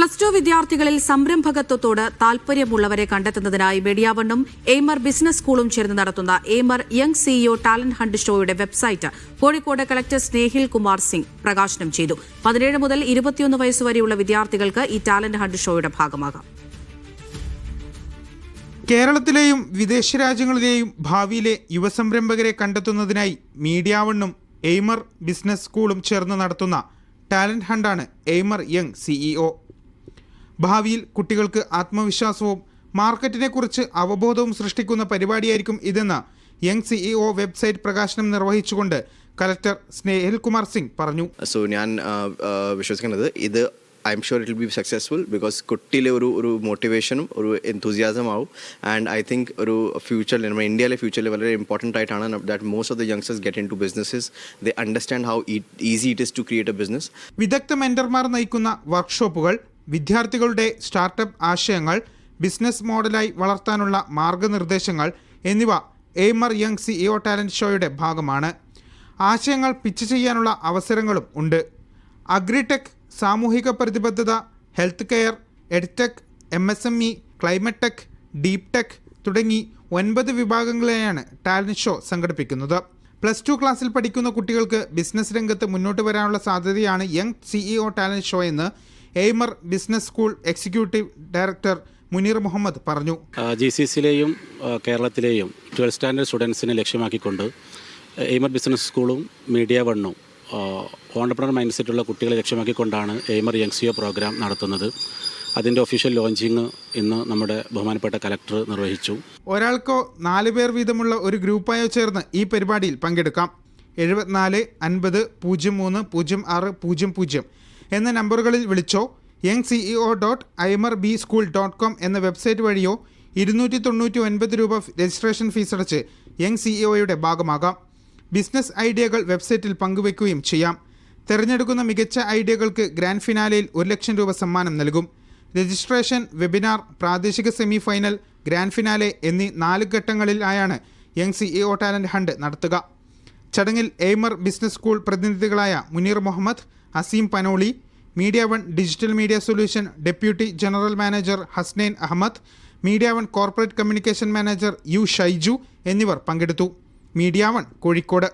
Plus two വിദ്യാർത്ഥികളിൽ സംരംഭകത്വത്തോട് താൽപര്യമുള്ളവരെ കണ്ടെത്തുന്നതിനായി മീഡിയാവണ്ണും എയ്മർ business സ്കൂളും ചേർന്ന് നടത്തുന്ന എയ്മർ യങ് സിഇഒ ടാലന്റ് ഹണ്ട് ഷോയുടെ വെബ്സൈറ്റ് കോഴിക്കോട് കളക്ടർ സ്നേഹിൽ കുമാർ സിംഗ് പ്രകാശനം ചെയ്തു. 17 മുതൽ 21 വയസ്സുവരെയുള്ള വിദ്യാർത്ഥികൾക്ക് ഈ ടാലന്റ് ഹണ്ട് ഷോയുടെ ഭാഗമാകാം. കേരളത്തിലെയും വിദേശ രാജ്യങ്ങളിലെയും ഭാവിയിലെ യുവസംരംഭകരെ കണ്ടെത്തുന്നതിനായി മീഡിയാവണ്ണും എയ്മർ ബിസിനസ് സ്കൂളും ചേർന്ന് നടത്തുന്ന ടാലന്റ് ഹണ്ടാണ് എയ്മർ യങ് സിഇഒ. ഭാവിയിൽ കുട്ടികൾക്ക് ആത്മവിശ്വാസവും മാർക്കറ്റിനെക്കുറിച്ച് അവബോധവും സൃഷ്ടിക്കുന്ന പരിപാടിയായിരിക്കും ഇതെന്ന് യങ് സിഇഒ വെബ്സൈറ്റ് പ്രകാശനം നിർവഹിച്ചുകൊണ്ട് കളക്ടർ സ്നേഹിൽ കുമാർ സിംഗ് പറഞ്ഞു. ഞാൻ വിശ്വസിക്കുന്നത് ഇത് I'm sure it will be successful because കുട്ടിയിലെ ഒരു മോട്ടിവേഷനും ഒരു enthusiasm ആവും. ആൻഡ് ഐ തിങ്ക് ഒരു ഫ്യൂച്ചറിൽ നമ്മുടെ ഇന്ത്യയിലെ ഫ്യൂച്ചറിൽ വളരെ ഇമ്പോർട്ടൻ്റ് ആയിട്ടാണ് that most of the youngsters get into businesses. They understand how easy it is to create a business. വിദഗ്ധ മെന്റർമാർ നയിക്കുന്ന വർക്ക്ഷോപ്പുകൾ, വിദ്യാർത്ഥികളുടെ സ്റ്റാർട്ടപ്പ് ആശയങ്ങൾ ബിസിനസ് മോഡലായി വളർത്താനുള്ള മാർഗനിർദ്ദേശങ്ങൾ എന്നിവ എയ്മർ യങ് സിഇഒ ടാലന്റ് ഷോയുടെ ഭാഗമാണ്. ആശയങ്ങൾ പിച്ച് ചെയ്യാനുള്ള അവസരങ്ങളും ഉണ്ട്. അഗ്രിടെക്, സാമൂഹിക പ്രതിബദ്ധത, health care, edtech, MSME, climate tech, deep tech തുടങ്ങി 9 വിഭാഗങ്ങളെയാണ് ടാലന്റ് ഷോ സംഘടിപ്പിക്കുന്നത്. പ്ലസ് 2 ക്ലാസ്സിൽ പഠിക്കുന്ന കുട്ടികൾക്ക് ബിസിനസ് രംഗത്ത് മുന്നോട്ട് വരാനുള്ള സാധ്യതയാണ് യങ് സിഇഒ ടാലന്റ് ഷോ എന്ന് Aimer business school executive director Muneer Muhammad പറഞ്ഞു. GCCയിലെയും കേരളത്തിലെയും 12th സ്റ്റാൻഡേർഡ് സ്റ്റുഡൻസിനെ ലക്ഷ്യമാക്കിക്കൊണ്ട് എയ്മർ ബിസിനസ് സ്കൂളും മീഡിയാവണ്ണും ഓണ്ടർപ്രണർ മൈൻഡ് സെറ്റുള്ള കുട്ടികളെ ലക്ഷ്യമാക്കിക്കൊണ്ടാണ് എയ്മർ യങ് സിഇഒ പ്രോഗ്രാം നടത്തുന്നത്. അതിൻ്റെ ഒഫീഷ്യൽ ലോഞ്ചിങ് ഇന്ന് നമ്മുടെ ബഹുമാനപ്പെട്ട കലക്ടർ നിർവഹിച്ചു. ഒരാൾക്കോ 4 പേർ വീതമുള്ള ഒരു ഗ്രൂപ്പായോ ചേർന്ന് ഈ പരിപാടിയിൽ പങ്കെടുക്കാം. 74 50 03 06 00 എന്ന നമ്പറുകളിൽ വിളിച്ചോ youngceo.imerbschool.com എന്ന വെബ്സൈറ്റ് വഴിയോ 299 രൂപ രജിസ്ട്രേഷൻ ഫീസ് അടച്ച് യങ് സിഇഒയുടെ ഭാഗമാകാം. ബിസിനസ് ഐഡിയകൾ വെബ്സൈറ്റിൽ പങ്കുവയ്ക്കുകയും ചെയ്യാം. തിരഞ്ഞെടുക്കുന്ന മികച്ച ഐഡിയകൾക്ക് ഗ്രാൻഡ് ഫിനാലയിൽ 1 ലക്ഷം രൂപ സമ്മാനം നൽകും. രജിസ്ട്രേഷൻ, വെബിനാർ, പ്രാദേശിക സെമി ഫൈനൽ, ഗ്രാൻഡ് ഫിനാലെ എന്നീ 4 ഘട്ടങ്ങളിലായാണ് യങ് സിഇഒ ടാലന്റ് ഹണ്ട് നടത്തുക. ചടങ്ങിൽ എയ്മർ ബിസിനസ് സ്കൂൾ പ്രതിനിധികളായ Muneer Muhammad, Aseem Panoli, MediaOne digital media solution deputy general manager Hasnain Ahmed, MediaOne corporate communication manager U Shaiju എന്നിവർ പങ്കെടുത്തു. മീഡിയാവൺ കോഴിക്കോട്.